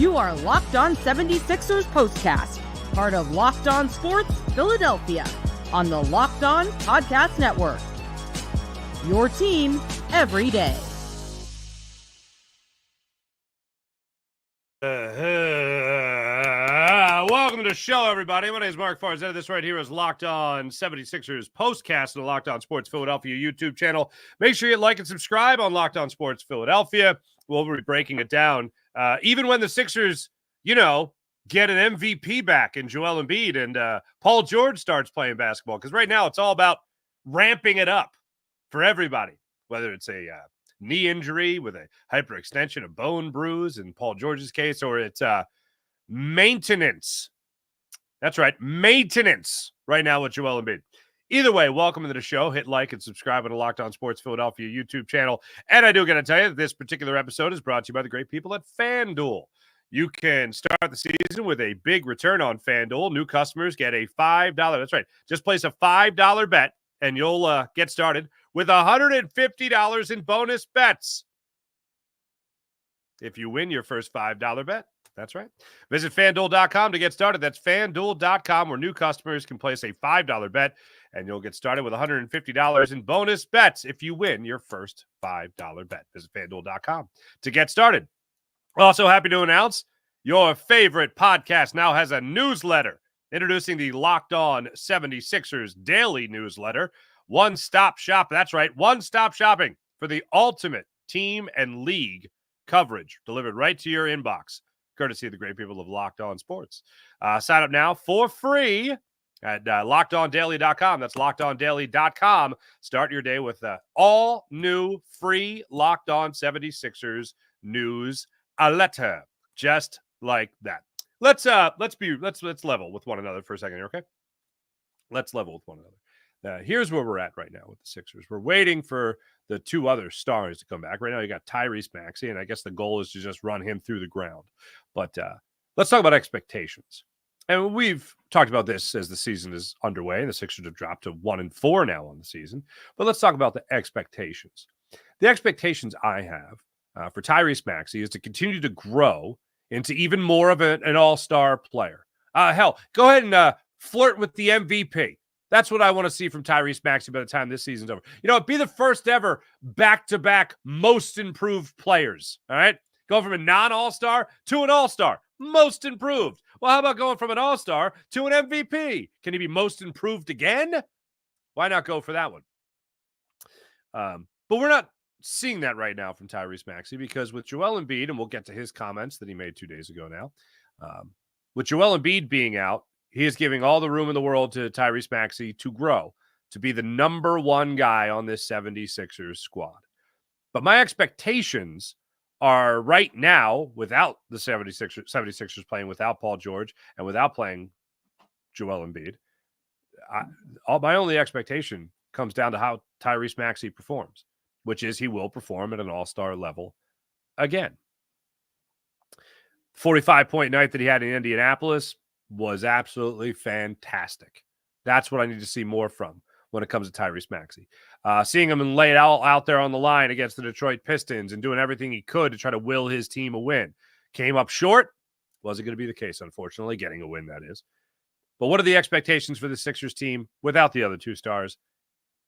You are Locked On 76ers Postcast, part of Locked On Sports Philadelphia, on the Locked On Podcast Network. Your team every day. Welcome to the show, everybody. My name is Mark Farzetta. This right here is Locked On 76ers Postcast on the Locked On Sports Philadelphia YouTube channel. Make sure you like and subscribe on Locked On Sports Philadelphia. We'll be breaking it down. Even when the Sixers, get an MVP back in Joel Embiid and Paul George starts playing basketball. Because right now it's all about ramping it up for everybody, whether it's a knee injury with a hyperextension, a bone bruise in Paul George's case, or it's maintenance. That's right, maintenance right now with Joel Embiid. Either way, welcome to the show. Hit like and subscribe on the Locked On Sports Philadelphia YouTube channel. And I do got to tell you that this particular episode is brought to you by the great people at FanDuel. You can start the season with a big return on FanDuel. New customers get a $5. That's right. Just place a $5 bet, and you'll get started with $150 in bonus bets if you win your first $5 bet. That's right. Visit FanDuel.com to get started. That's FanDuel.com, where new customers can place a $5 bet, and you'll get started with $150 in bonus bets if you win your first $5 bet. Visit FanDuel.com to get started. Also happy to announce your favorite podcast now has a newsletter. Introducing the Locked On 76ers Daily Newsletter. One-stop shop. That's right. One-stop shopping for the ultimate team and league coverage delivered right to your inbox, courtesy of the great people of Locked On Sports. Sign up now for free at LockedOnDaily.com. That's LockedOnDaily.com. Start your day with all new free Locked On 76ers news letter, just like that. Let's level with one another for a second here, okay? Let's level with one another. Here's where we're at right now with the Sixers. We're waiting for the two other stars to come back. Right now, you got Tyrese Maxey, and I guess the goal is to just run him through the ground. But let's talk about expectations. And we've talked about this as the season is underway, and the Sixers have dropped to 1-4 now on the season. But let's talk about the expectations. The expectations I have for Tyrese Maxey is to continue to grow into even more of an all-star player. Hell, go ahead and flirt with the MVP. That's what I want to see from Tyrese Maxey by the time this season's over. Be the first ever back-to-back most improved players, all right? Going from a non-all-star to an all-star, most improved. Well, how about going from an all-star to an MVP? Can he be most improved again? Why not go for that one? But we're not seeing that right now from Tyrese Maxey because with Joel Embiid, and we'll get to his comments that he made 2 days ago now, with Joel Embiid being out, he is giving all the room in the world to Tyrese Maxey to grow, to be the number one guy on this 76ers squad. But my expectations are right now, without the 76ers playing without Paul George and without playing Joel Embiid, my only expectation comes down to how Tyrese Maxey performs, which is he will perform at an all-star level again. 45-point night that he had in Indianapolis was absolutely fantastic. That's what I need to see more from when it comes to Tyrese Maxey. Seeing him lay it out there on the line against the Detroit Pistons and doing everything he could to try to will his team a win. Came up short. Wasn't going to be the case, unfortunately, getting a win, that is. But what are the expectations for the Sixers team without the other two stars?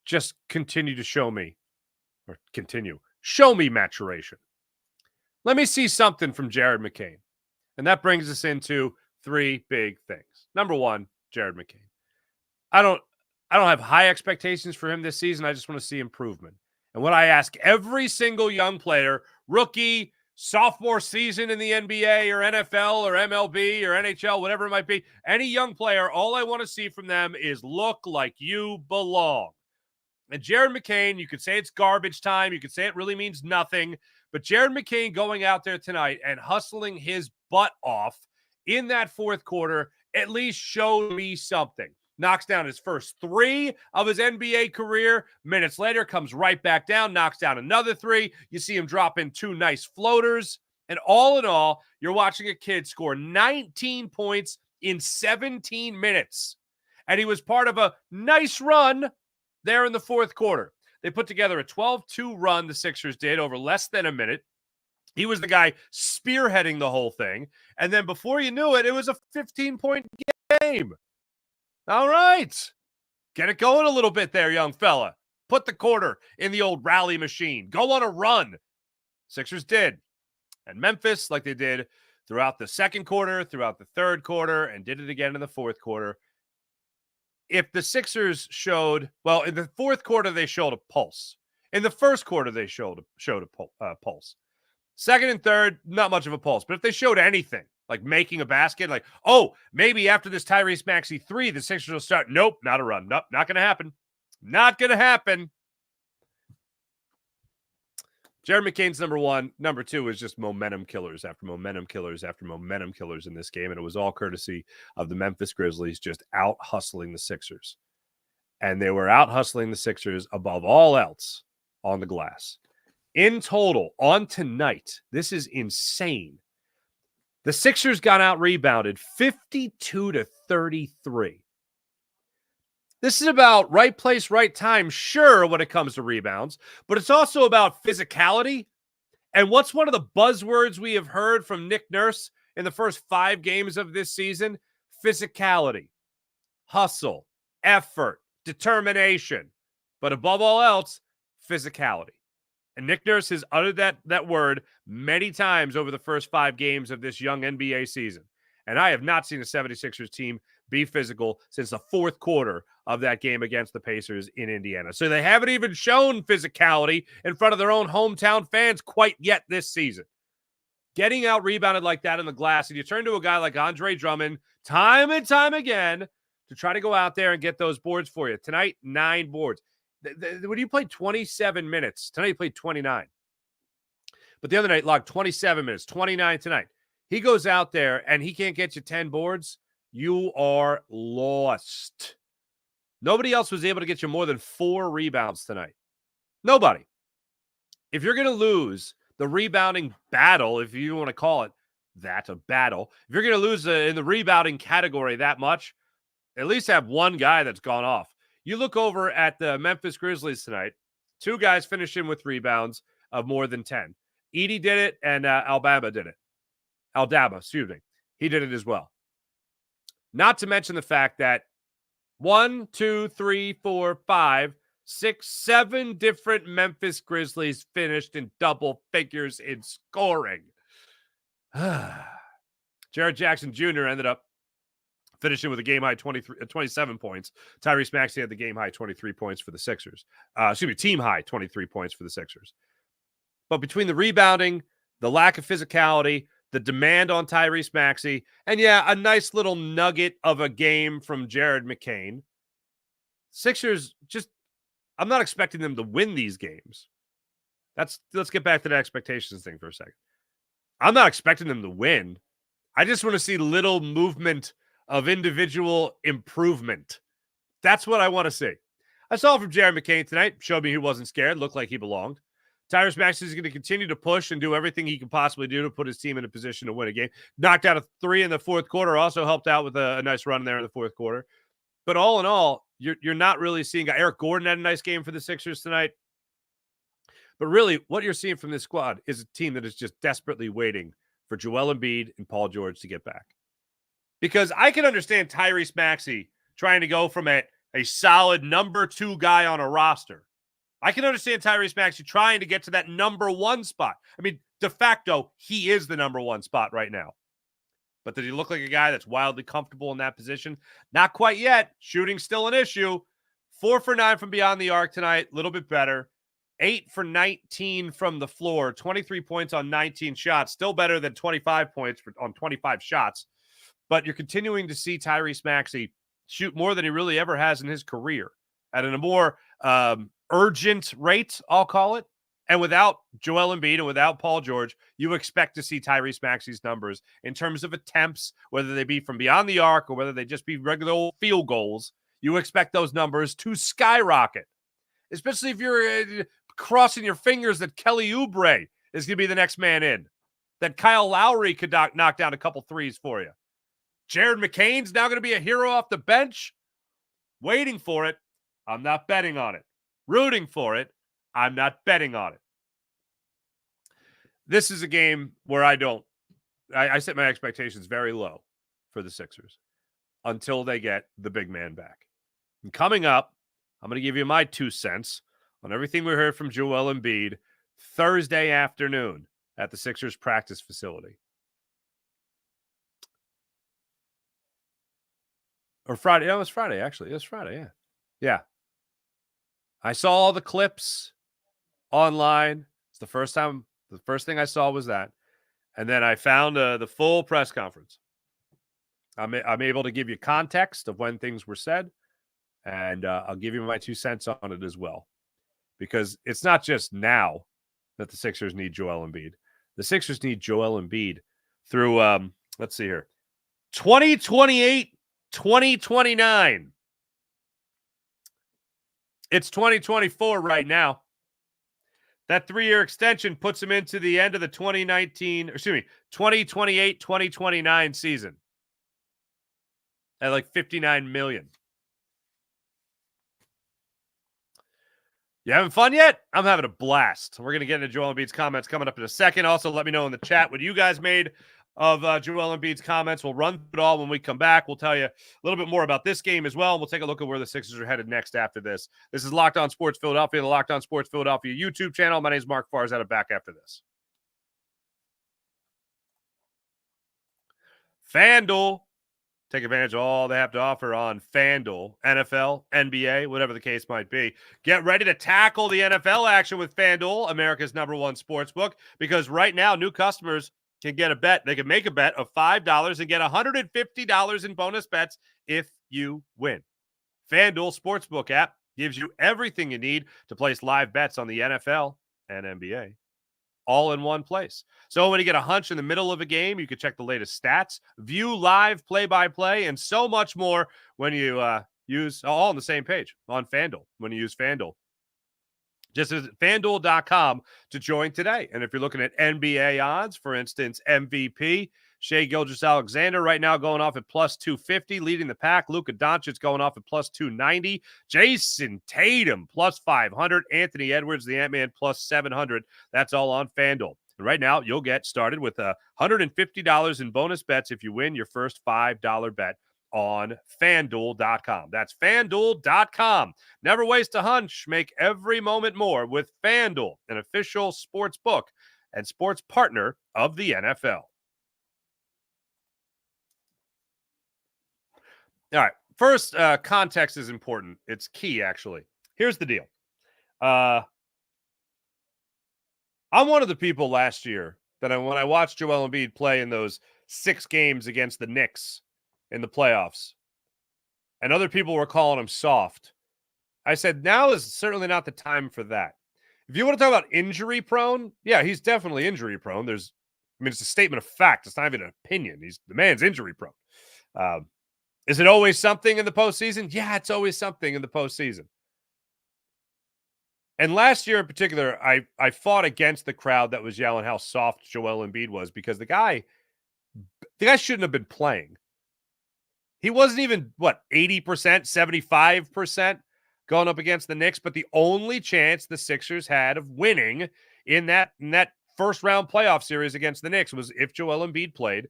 Just continue to show me maturation. Let me see something from Jared McCain. And that brings us into three big things. Number one, Jared McCain. I don't have high expectations for him this season. I just want to see improvement. And what I ask every single young player, rookie, sophomore season in the NBA or NFL or MLB or NHL, whatever it might be, any young player, all I want to see from them is look like you belong. And Jared McCain, you could say it's garbage time. You could say it really means nothing. But Jared McCain going out there tonight and hustling his butt off in that fourth quarter at least showed me something. Knocks down his first three of his NBA career. Minutes later, comes right back down, knocks down another three. You see him drop in two nice floaters. And all in all, you're watching a kid score 19 points in 17 minutes. And he was part of a nice run there in the fourth quarter. They put together a 12-2 run, the Sixers did, over less than a minute. He was the guy spearheading the whole thing. And then before you knew it, it was a 15-point game. All right. Get it going a little bit there, young fella. Put the quarter in the old rally machine. Go on a run. Sixers did. And Memphis, like they did throughout the second quarter, throughout the third quarter, and did it again in the fourth quarter. If the Sixers showed, well, in the fourth quarter, they showed a pulse. In the first quarter, they showed a pulse. Second and third, not much of a pulse. But if they showed anything, like making a basket, like, oh, maybe after this Tyrese Maxey 3, the Sixers will start. Nope, not a run. Nope, not going to happen. Not going to happen. Jared McCain's number one. Number two is just momentum killers after momentum killers after momentum killers in this game. And it was all courtesy of the Memphis Grizzlies just out hustling the Sixers. And they were out hustling the Sixers above all else on the glass. In total, on tonight, this is insane. The Sixers got out rebounded 52-33. This is about right place, right time, sure, when it comes to rebounds, but it's also about physicality. And what's one of the buzzwords we have heard from Nick Nurse in the first 5 games of this season? Physicality, hustle, effort, determination, but above all else, physicality. And Nick Nurse has uttered that word many times over the first 5 games of this young NBA season. And I have not seen a 76ers team be physical since the fourth quarter of that game against the Pacers in Indiana. So they haven't even shown physicality in front of their own hometown fans quite yet this season. Getting out rebounded like that in the glass, and you turn to a guy like Andre Drummond time and time again to try to go out there and get those boards for you. Tonight, 9 boards. When you played 27 minutes, tonight you played 29. But the other night logged 27 minutes, 29 tonight. He goes out there and he can't get you 10 boards. You are lost. Nobody else was able to get you more than 4 rebounds tonight. Nobody. If you're going to lose the rebounding battle, if you want to call it that, a battle, if you're going to lose in the rebounding category that much, at least have one guy that's gone off. You look over at the Memphis Grizzlies tonight, 2 guys finishing with rebounds of more than 10. Edey did it, and Aldama did it. Aldama, excuse me. He did it as well. Not to mention the fact that 1, 2, 3, 4, 5, 6, 7 different Memphis Grizzlies finished in double figures in scoring. Jared Jackson Jr. ended up finishing with a game-high 27 points. Tyrese Maxey had the game-high 23 points for the Sixers. Team-high 23 points for the Sixers. But between the rebounding, the lack of physicality, the demand on Tyrese Maxey, and yeah, a nice little nugget of a game from Jared McCain, Sixers just, I'm not expecting them to win these games. Let's get back to the expectations thing for a second. I'm not expecting them to win. I just want to see little movement of individual improvement. That's what I want to see. I saw it from Jared McCain tonight. Showed me he wasn't scared. Looked like he belonged. Tyrese Maxey is going to continue to push and do everything he can possibly do to put his team in a position to win a game. Knocked out a 3 in the fourth quarter. Also helped out with a nice run there in the fourth quarter. But all in all, you're not really seeing Eric Gordon had a nice game for the Sixers tonight. But really, what you're seeing from this squad is a team that is just desperately waiting for Joel Embiid and Paul George to get back. Because I can understand Tyrese Maxey trying to go from a solid number 2 guy on a roster. I can understand Tyrese Maxey trying to get to that number 1 spot. I mean, de facto, he is the number 1 spot right now. But does he look like a guy that's wildly comfortable in that position? Not quite yet. Shooting still an issue. 4 for 9 from beyond the arc tonight. A little bit better. 8 for 19 from the floor. 23 points on 19 shots. Still better than 25 points on 25 shots. But you're continuing to see Tyrese Maxey shoot more than he really ever has in his career at a more urgent rate, I'll call it. And without Joel Embiid and without Paul George, you expect to see Tyrese Maxey's numbers in terms of attempts, whether they be from beyond the arc or whether they just be regular old field goals. You expect those numbers to skyrocket, especially if you're crossing your fingers that Kelly Oubre is going to be the next man in, that Kyle Lowry could knock down a couple threes for you. Jared McCain's now going to be a hero off the bench. Waiting for it. I'm not betting on it. Rooting for it. I'm not betting on it. this is a game where I set my expectations very low for the Sixers until they get the big man back. And coming up, I'm going to give you my 2 cents on everything we heard from Joel Embiid Thursday afternoon at the Sixers practice facility. Or Friday. No, it was Friday, actually. It was Friday, yeah. Yeah. I saw all the clips online. It's the first thing I saw was that. And then I found the full press conference. I'm able to give you context of when things were said, and I'll give you my 2 cents on it as well. Because it's not just now that the Sixers need Joel Embiid. The Sixers need Joel Embiid through, let's see here, 2028, 2029. It's 2024 right now. That 3-year extension puts him into the end of the 2028, 2029 season at like $59 million. You having fun yet? I'm having a blast. We're going to get into Joel Embiid's comments coming up in a second. Also, let me know in the chat what you guys made of Joel Embiid's comments. We'll run through it all when we come back. We'll tell you a little bit more about this game as well. We'll take a look at where the Sixers are headed next after this. This is Locked On Sports Philadelphia, the Locked On Sports Philadelphia YouTube channel. My name is Mark Farzetta. Back after this. FanDuel. Take advantage of all they have to offer on FanDuel, NFL, NBA, whatever the case might be. Get ready to tackle the NFL action with FanDuel, America's #1 sportsbook, because right now new customers can get a bet. They can make a bet of $5 and get $150 in bonus bets if you win. FanDuel Sportsbook app gives you everything you need to place live bets on the NFL and NBA all in one place. So when you get a hunch in the middle of a game, you can check the latest stats, view live play-by-play, and so much more when you use all on the same page on FanDuel when you use FanDuel. Just visit FanDuel.com to join today. And if you're looking at NBA odds, for instance, MVP, Shai Gilgeous-Alexander right now going off at plus 250, leading the pack. Luka Doncic going off at plus 290. Jason Tatum plus 500. Anthony Edwards, the Ant-Man, plus 700. That's all on FanDuel. And right now, you'll get started with $150 in bonus bets if you win your first $5 bet on FanDuel.com. That's FanDuel.com. Never waste a hunch. Make every moment more with FanDuel, an official sports book and sports partner of the NFL. All right. First, context is important. It's key, actually. Here's the deal. I'm one of the people last year that when I watched Joel Embiid play in those 6 games against the Knicks in the playoffs, and other people were calling him soft, I said, now is certainly not the time for that. If you want to talk about injury prone, yeah, he's definitely injury prone. It's a statement of fact. It's not even an opinion. The man's injury prone. Is it always something in the postseason? Yeah, it's always something in the postseason. And last year in particular, I fought against the crowd that was yelling how soft Joel Embiid was, because the guy shouldn't have been playing. He wasn't even, 80%, 75% going up against the Knicks, but the only chance the Sixers had of winning in that first round playoff series against the Knicks was if Joel Embiid played,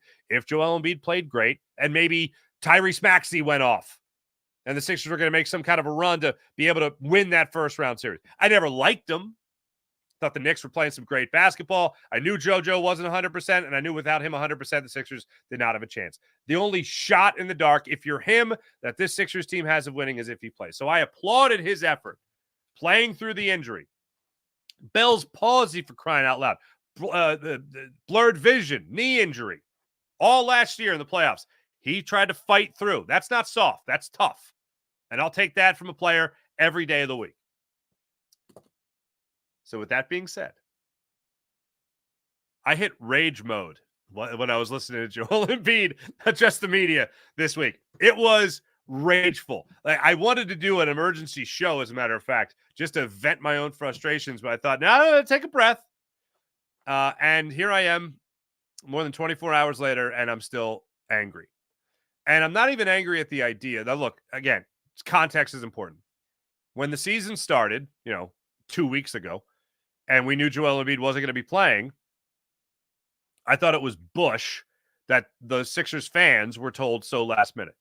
great, and maybe Tyrese Maxey went off and the Sixers were going to make some kind of a run to be able to win that first round series. I never liked them. Thought the Knicks were playing some great basketball. I knew JoJo wasn't 100%, and I knew without him 100%, the Sixers did not have a chance. The only shot in the dark, if you're him, that this Sixers team has of winning is if he plays. So I applauded his effort playing through the injury. Bell's palsy, for crying out loud. The blurred vision, knee injury, all last year in the playoffs. He tried to fight through. That's not soft. That's tough. And I'll take that from a player every day of the week. So with that being said, I hit rage mode when I was listening to Joel Embiid address the media this week. It was rageful. I wanted to do an emergency show, as a matter of fact, just to vent my own frustrations. But I thought, no, take a breath. And here I am more than 24 hours later, and I'm still angry. And I'm not even angry at the idea. Now, look, again, context is important. When the season started, 2 weeks ago, and we knew Joel Embiid wasn't going to be playing, I thought it was Bush that the Sixers fans were told so last minute.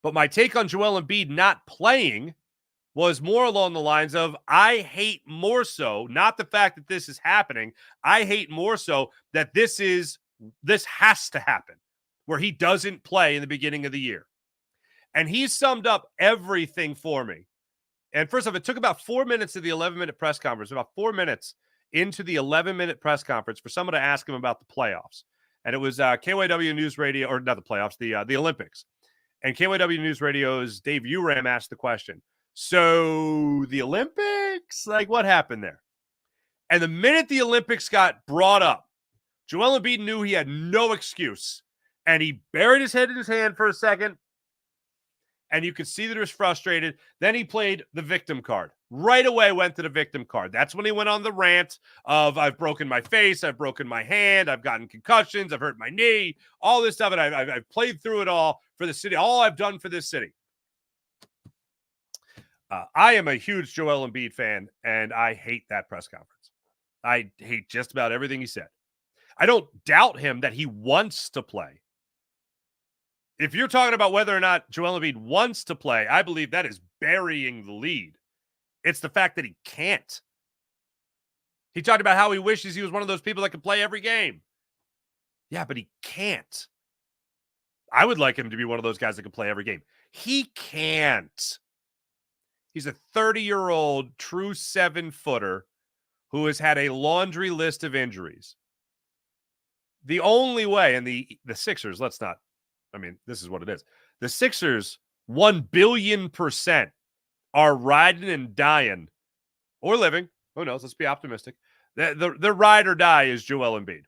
But my take on Joel Embiid not playing was more along the lines of, I hate more so, not the fact that this is happening. I hate more so that this has to happen, where he doesn't play in the beginning of the year. And he summed up everything for me. And first off, it took about 4 minutes of the 11-minute press conference, about 4 minutes into the 11-minute press conference for someone to ask him about the playoffs. And it was KYW News Radio, or not the playoffs, the Olympics. And KYW News Radio's Dave Uram asked the question, so the Olympics, like what happened there? And the minute the Olympics got brought up, Joel Embiid knew he had no excuse. And he buried his head in his hand for a second. And you could see that he was frustrated. Then he played the victim card. Right away went to the victim card. That's when he went on the rant of, I've broken my face, I've broken my hand, I've gotten concussions, I've hurt my knee, all this stuff. And I've played through it all for the city, all I've done for this city. I am a huge Joel Embiid fan, and I hate that press conference. I hate just about everything he said. I don't doubt him that he wants to play. If you're talking about whether or not Joel Embiid wants to play, I believe that is burying the lead. It's the fact that he can't. He talked about how he wishes he was one of those people that could play every game. Yeah, but he can't. I would like him to be one of those guys that could play every game. He can't. He's a 30-year-old true 7-footer who has had a laundry list of injuries. The only way, and the Sixers, this is what it is. The Sixers, 1 billion% are riding and dying, or living. Who knows? Let's be optimistic. The ride or die is Joel Embiid.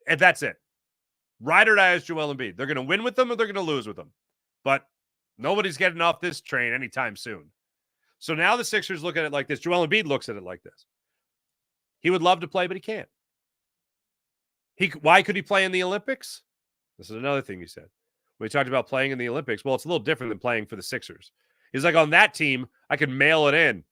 And that's it. Ride or die is Joel Embiid. They're going to win with them or they're going to lose with them. But nobody's getting off this train anytime soon. So now the Sixers look at it like this. Joel Embiid looks at it like this. He would love to play, but he can't. Why could he play in the Olympics? This is another thing he said. When he talked about playing in the Olympics, well, it's a little different than playing for the Sixers. He's like, on that team, I could mail it in.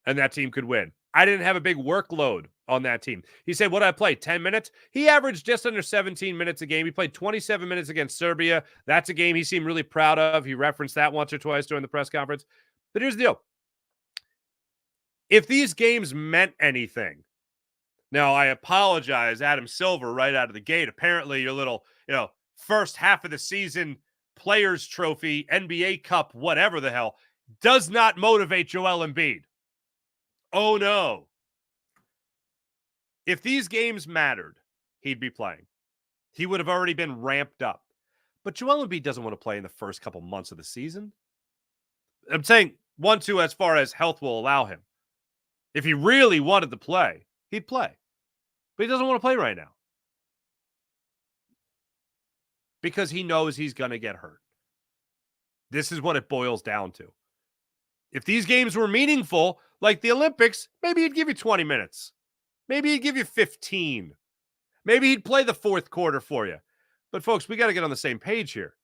And that team could win. I didn't have a big workload on that team. He said, what did I play? 10 minutes? He averaged just under 17 minutes a game. He played 27 minutes against Serbia. That's a game he seemed really proud of. He referenced that once or twice during the press conference. But here's the deal. If these games meant anything, now I apologize, Adam Silver, right out of the gate. Apparently your little, first half of the season Players Trophy, NBA Cup, whatever the hell, does not motivate Joel Embiid. Oh, no. If these games mattered, he'd be playing. He would have already been ramped up. But Joel Embiid doesn't want to play in the first couple months of the season. I'm saying 1-2 as far as health will allow him. If he really wanted to play, he'd play. But he doesn't want to play right now. Because he knows he's going to get hurt. This is what it boils down to. If these games were meaningful, like the Olympics, maybe he'd give you 20 minutes. Maybe he'd give you 15. Maybe he'd play the fourth quarter for you. But folks, we got to get on the same page here.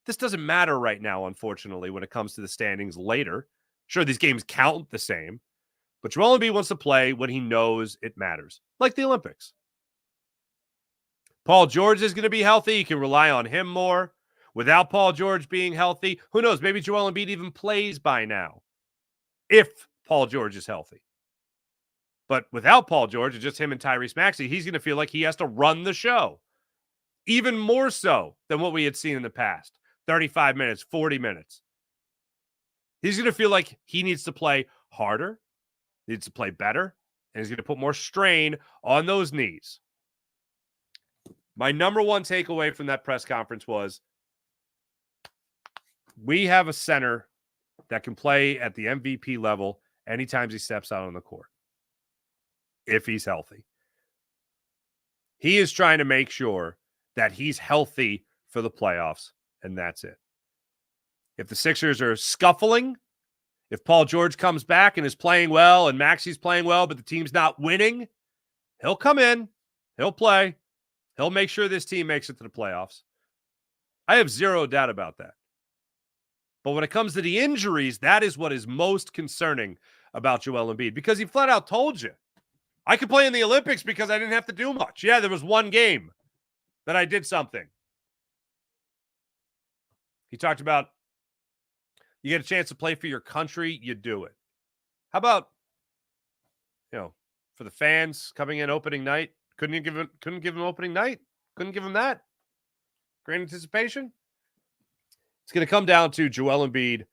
This doesn't matter right now, unfortunately, when it comes to the standings later. Sure, these games count the same. But Joel Embiid wants to play when he knows it matters, like the Olympics. Paul George is going to be healthy. You can rely on him more. Without Paul George being healthy, who knows? Maybe Joel Embiid even plays by now if Paul George is healthy. But without Paul George, it's just him and Tyrese Maxey. He's going to feel like he has to run the show. Even more so than what we had seen in the past. 35 minutes, 40 minutes. He's going to feel like he needs to play harder, needs to play better, and he's going to put more strain on those knees. My number one takeaway from that press conference was we have a center that can play at the MVP level anytime he steps out on the court, if he's healthy. He is trying to make sure that he's healthy for the playoffs, and that's it. If the Sixers are scuffling, if Paul George comes back and is playing well and Maxey's playing well, but the team's not winning, he'll come in, he'll play, he'll make sure this team makes it to the playoffs. I have zero doubt about that. But when it comes to the injuries, that is what is most concerning about Joel Embiid, because he flat out told you. I could play in the Olympics because I didn't have to do much. Yeah, there was one game that I did something. He talked about you get a chance to play for your country, you do it. How about, for the fans coming in opening night? Couldn't give him opening night? Couldn't give him that? Great anticipation? It's going to come down to Joel Embiid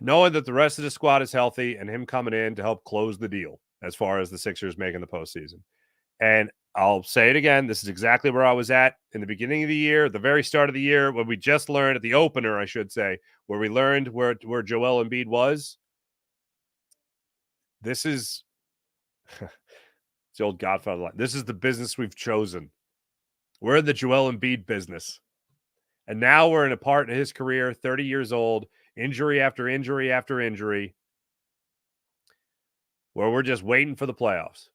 knowing that the rest of the squad is healthy and him coming in to help close the deal as far as the Sixers making the postseason. And I'll say it again. This is exactly where I was at in the beginning of the year, the very start of the year, when we just learned at the opener, I should say, where we learned where Joel Embiid was. This is it's the old Godfather line. This is the business we've chosen. We're in the Joel Embiid business. And now we're in a part of his career, 30 years old, injury after injury after injury, where we're just waiting for the playoffs.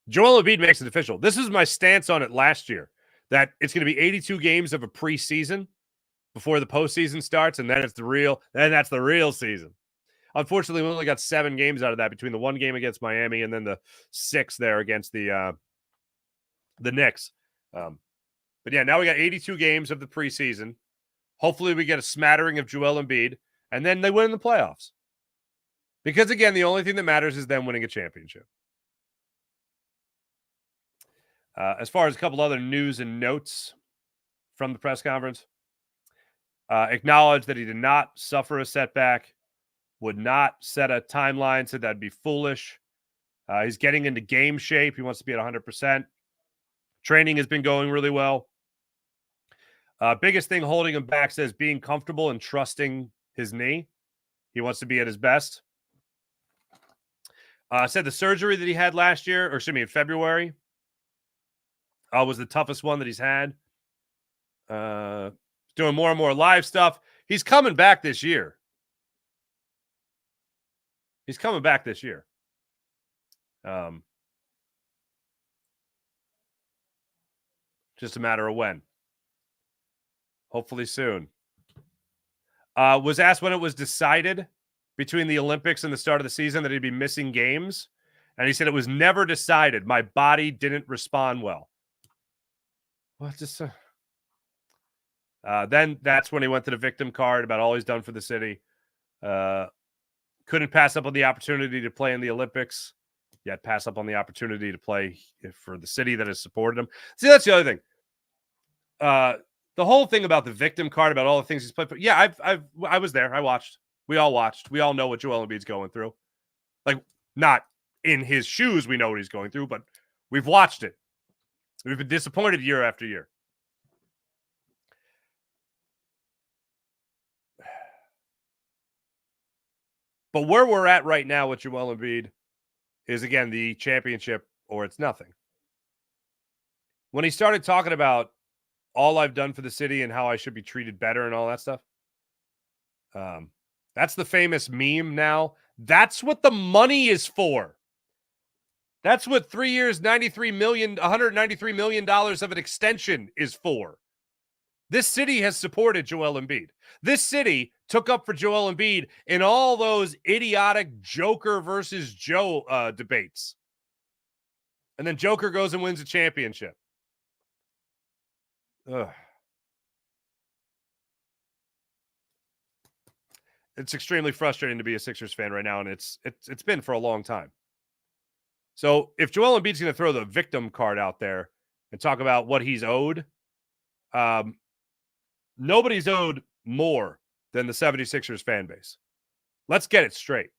Joel Embiid makes it official. This is my stance on it last year, that it's going to be 82 games of a preseason before the postseason starts, and then that's the real season. Unfortunately, we only got 7 games out of that between the one game against Miami and then the 6 there against the Knicks. But yeah, now we got 82 games of the preseason. Hopefully we get a smattering of Joel Embiid, and then they win the playoffs. Because again, the only thing that matters is them winning a championship. As far as a couple other news and notes from the press conference, acknowledged that he did not suffer a setback, would not set a timeline, said that'd be foolish. He's getting into game shape. He wants to be at 100%. Training has been going really well. Biggest thing holding him back, says being comfortable and trusting his knee. He wants to be at his best. Said the surgery that he had last year, or excuse me, in February, was the toughest one that he's had. Doing more and more live stuff. He's coming back this year. Just a matter of when. Hopefully soon. Was asked when it was decided between the Olympics and the start of the season that he'd be missing games. And he said it was never decided. My body didn't respond well. Well, then that's when he went to the victim card about all he's done for the city. Couldn't pass up on the opportunity to play in the Olympics, yet pass up on the opportunity to play for the city that has supported him. See, that's the other thing. The whole thing about the victim card, about all the things he's played for. Yeah, I was there. I watched. We all watched. We all know what Joel Embiid's going through. Like, not in his shoes, we know what he's going through, but we've watched it. We've been disappointed year after year. But where we're at right now with Joel Embiid is, again, the championship or it's nothing. When he started talking about all I've done for the city and how I should be treated better and all that stuff, that's the famous meme now. That's what the money is for. That's what 3 years, $193 million of an extension is for. This city has supported Joel Embiid. This city took up for Joel Embiid in all those idiotic Joker versus Joe debates. And then Joker goes and wins a championship. Ugh. It's extremely frustrating to be a Sixers fan right now, and it's been for a long time. So if Joel Embiid's going to throw the victim card out there and talk about what he's owed, nobody's owed more than the 76ers fan base. Let's get it straight.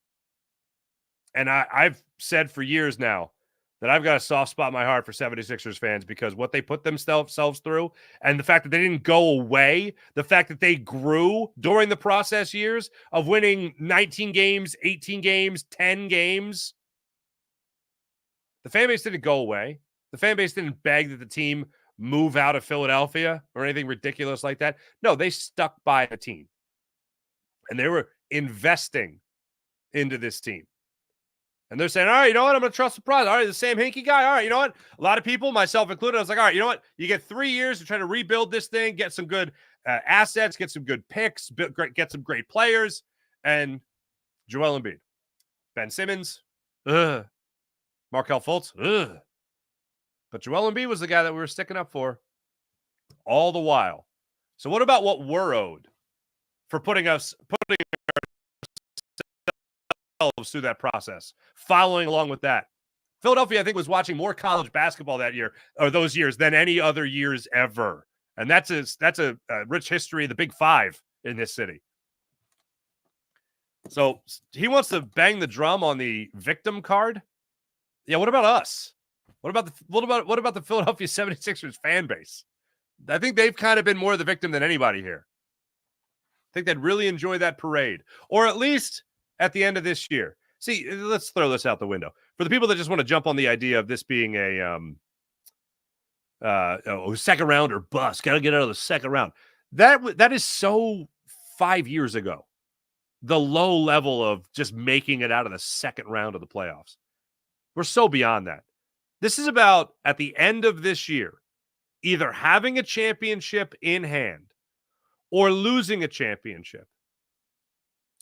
And I've said for years now that I've got a soft spot in my heart for 76ers fans because what they put themselves through and the fact that they didn't go away, the fact that they grew during the process years of winning 19 games, 18 games, 10 games. The fan base didn't go away. The fan base didn't beg that the team move out of Philadelphia or anything ridiculous like that. No, they stuck by the team. And they were investing into this team. And they're saying, all right, you know what? I'm going to trust the process. All right, the same hinky guy. All right, you know what? A lot of people, myself included, I was like, all right, you know what? You get 3 years to try to rebuild this thing, get some good assets, get some good picks, get some great players. And Joel Embiid, Ben Simmons, Markelle Fultz, ugh. But Joel Embiid was the guy that we were sticking up for all the while. So what about what we're owed for putting ourselves through that process, following along with that? Philadelphia, I think, was watching more college basketball that year or those years than any other years ever. And that's a rich history of the Big Five in this city. So he wants to bang the drum on the victim card. Yeah, what about us? What about the Philadelphia 76ers fan base? I think they've kind of been more the victim than anybody here. I think they'd really enjoy that parade, or at least at the end of this year. See, let's throw this out the window. For the people that just want to jump on the idea of this being a second round or bust, got to get out of the second round. That is so 5 years ago. The low level of just making it out of the second round of the playoffs. We're so beyond that. This is about, at the end of this year, either having a championship in hand or losing a championship.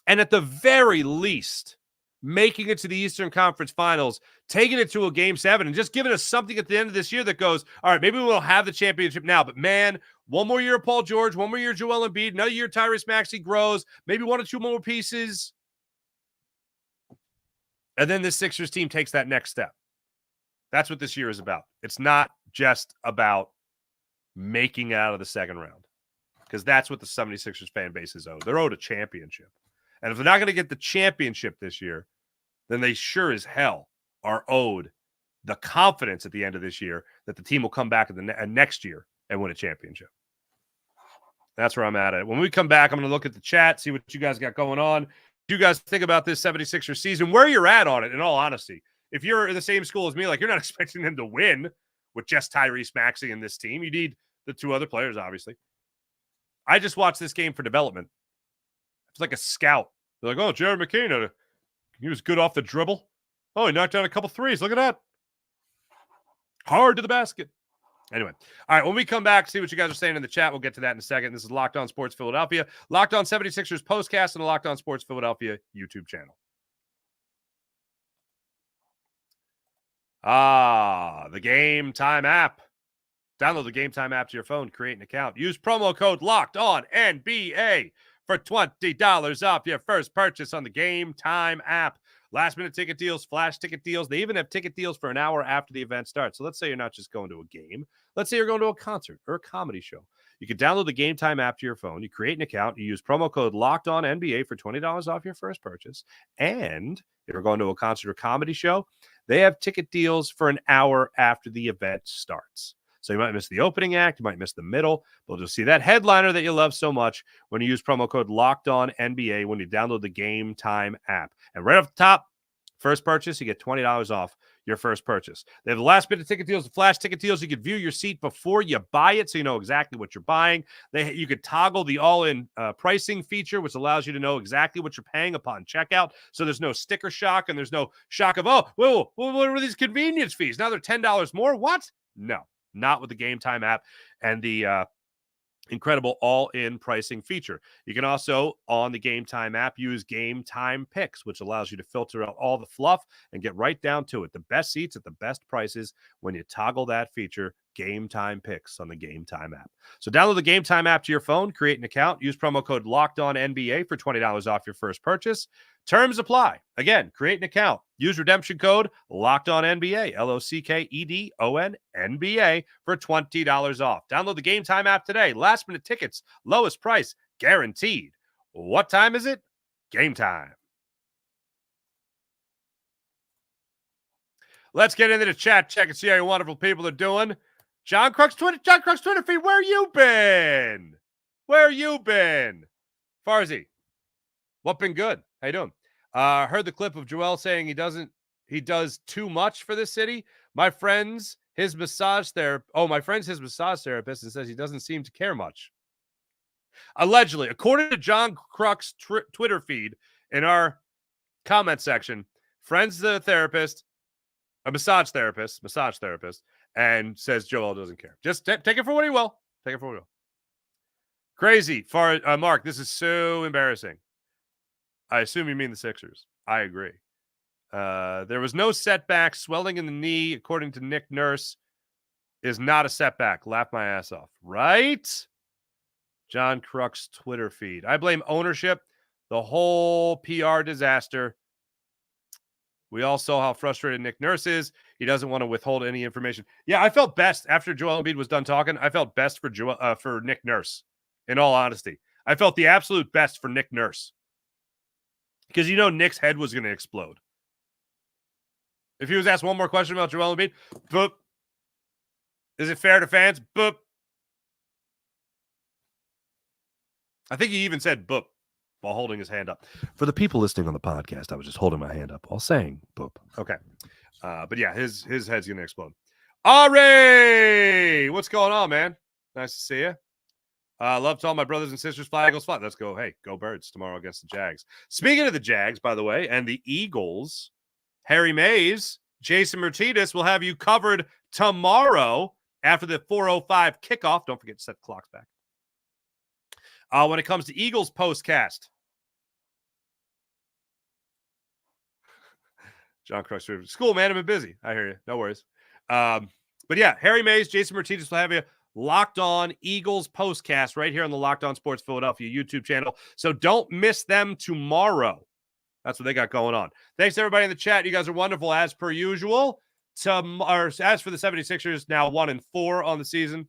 And at the very least, making it to the Eastern Conference Finals, taking it to a Game 7, and just giving us something at the end of this year that goes, all right, maybe we'll have the championship now, but man, one more year of Paul George, one more year of Joel Embiid, another year Tyrese Maxey grows, maybe one or two more pieces. And then this Sixers team takes that next step. That's what this year is about. It's not just about making it out of the second round, because that's what the 76ers fan base is owed. They're owed a championship. And if they're not going to get the championship this year, then they sure as hell are owed the confidence at the end of this year that the team will come back next year and win a championship. That's where I'm at. When we come back, I'm going to look at the chat, see what you guys got going on. What you guys think about this 76ers season, where you're at on it, in all honesty. If you're in the same school as me, like, you're not expecting them to win with just Tyrese Maxey in this team. You need the two other players, obviously. I just watched this game for development. It's like a scout. They're like, oh, Jared McCain, he was good off the dribble. Oh, he knocked down a couple threes. Look at that. Hard to the basket. Anyway, all right, when we come back, see what you guys are saying in the chat. We'll get to that in a second. This is Locked On Sports Philadelphia, Locked On 76ers Postcast, and the Locked On Sports Philadelphia YouTube channel. The Game Time app. Download the Game Time app to your phone, create an account. Use promo code Locked On NBA for $20 off your first purchase on the Game Time app. Last minute ticket deals, flash ticket deals. They even have ticket deals for an hour after the event starts. So let's say you're not just going to a game. Let's say you're going to a concert or a comedy show. You can download the Game Time app to your phone. You create an account. You use promo code Locked On NBA for $20 off your first purchase. And if you're going to a concert or comedy show, they have ticket deals for an hour after the event starts. So you might miss the opening act, you might miss the middle, but you'll see that headliner that you love so much when you use promo code Locked On NBA when you download the Game Time app. And right off the top, first purchase, you get $20 off your first purchase. They have the last minute ticket deals, the flash ticket deals. You can view your seat before you buy it, so you know exactly what you're buying. You could toggle the all-in pricing feature, which allows you to know exactly what you're paying upon checkout. So there's no sticker shock, and there's no shock of, oh, whoa, what are these convenience fees? Now they're $10 more? What? No. Not with the Game Time app and the incredible all-in pricing feature. You can also, on the Game Time app, use Game Time Picks, which allows you to filter out all the fluff and get right down to it. The best seats at the best prices when you toggle that feature, Game Time Picks on the Game Time app. So download the Game Time app to your phone, create an account, use promo code Locked On NBA for $20 off your first purchase. Terms apply. Again, create an account. Use redemption code Locked On NBA, LOCKEDON NBA for $20 off. Download the Game Time app today. Last minute tickets, lowest price, guaranteed. What time is it? Game time. Let's get into the chat. Check and see how your wonderful people are doing. John Crux Twitter feed. Where you been? Farzy, what been good? How you doing? Heard the clip of Joel saying he does too much for this city. My friend's his massage therapist and says he doesn't seem to care much. Allegedly, according to John Crux Twitter feed in our comment section, friend's the therapist, a massage therapist, and says Joel doesn't care. Just take it for what he will. Crazy. Mark, this is so embarrassing. I assume you mean the Sixers. I agree. There was no setback. Swelling in the knee, according to Nick Nurse, is not a setback. Laugh my ass off. Right? John Kruk's Twitter feed. I blame ownership. The whole PR disaster. We all saw how frustrated Nick Nurse is. He doesn't want to withhold any information. Yeah, I felt best after Joel Embiid was done talking. I felt best for Nick Nurse, in all honesty. I felt the absolute best for Nick Nurse. Because Nick's head was going to explode. If he was asked one more question about Joel Embiid, boop. Is it fair to fans? Boop. I think he even said boop while holding his hand up. For the people listening on the podcast, I was just holding my hand up while saying boop. Okay. But yeah, his head's going to explode. Ari! What's going on, man? Nice to see you. Love to all my brothers and sisters. Fly Eagles fly. Let's go. Hey, go Birds tomorrow against the Jags. Speaking of the Jags, by the way, and the Eagles, Harry Mays, Jason Martinez will have you covered tomorrow after the 4:05 kickoff. Don't forget to set the clocks back. When it comes to Eagles postcast, John Crux, school, man, I've been busy. I hear you. No worries. But yeah, Harry Mays, Jason Martinez will have you Locked On Eagles postcast right here on the Locked On Sports Philadelphia YouTube channel. So don't miss them tomorrow. That's what they got going on. Thanks to everybody in the chat. You guys are wonderful as per usual. As for the 76ers, now 1-4 on the season.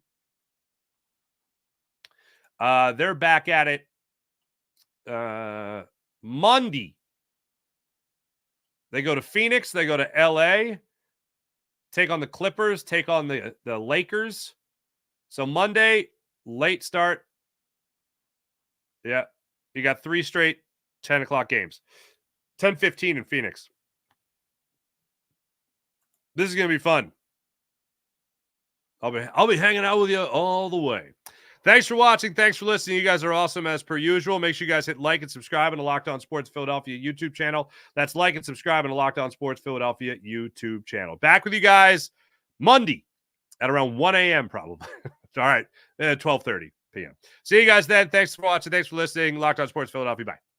They're back at it Monday. They go to Phoenix. They go to LA. Take on the Clippers. Take on the Lakers. So Monday, late start. Yeah. You got 3 straight 10 o'clock games. 10:15 in Phoenix. This is going to be fun. I'll be hanging out with you all the way. Thanks for watching. Thanks for listening. You guys are awesome as per usual. Make sure you guys hit like and subscribe on the Locked On Sports Philadelphia YouTube channel. That's like and subscribe on the Locked On Sports Philadelphia YouTube channel. Back with you guys Monday at around 1 a.m. probably. All right, 12:30 p.m. See you guys then. Thanks for watching. Thanks for listening. Locked On Sports Philadelphia. Bye.